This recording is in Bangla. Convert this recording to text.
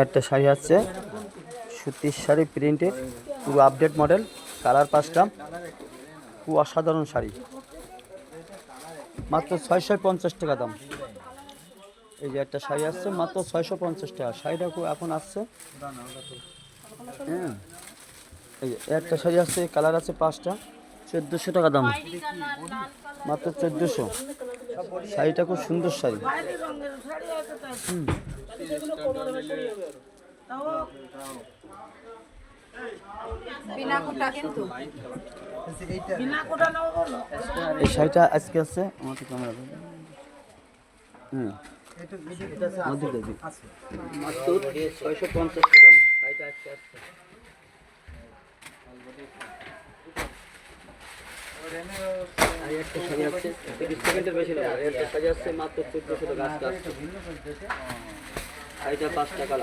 একটা শাড়ি আছে সুতির শাড়ি প্রিন্টেড পুরো আপডেট মডেল, কালার 5টা, খুব অসাধারণ শাড়ি, মাত্র 650 টাকা দাম। এই যে একটা শাড়ি আসছে মাত্র 650 টাকা, শাড়িটা এখন আসছে। হ্যাঁ, এই যে একটা শাড়ি আসছে, কালার আছে 5টা, 1400 টাকা দাম, মাত্র 1400। শাড়িটা খুব সুন্দর শাড়ি। এই শাড়িটা আজকে আছে আমাকে ক্যামেরা মাত্র 650 টাকা দাম। শাড়িটা আজকে আসছে। একটা শাড়ি আছে 30 সেকেন্ডের বেশি না, একটা শাড়ি আছে মাত্র 1400 টাকা আজকে আসছে। শাড়িটা 5 টাকা।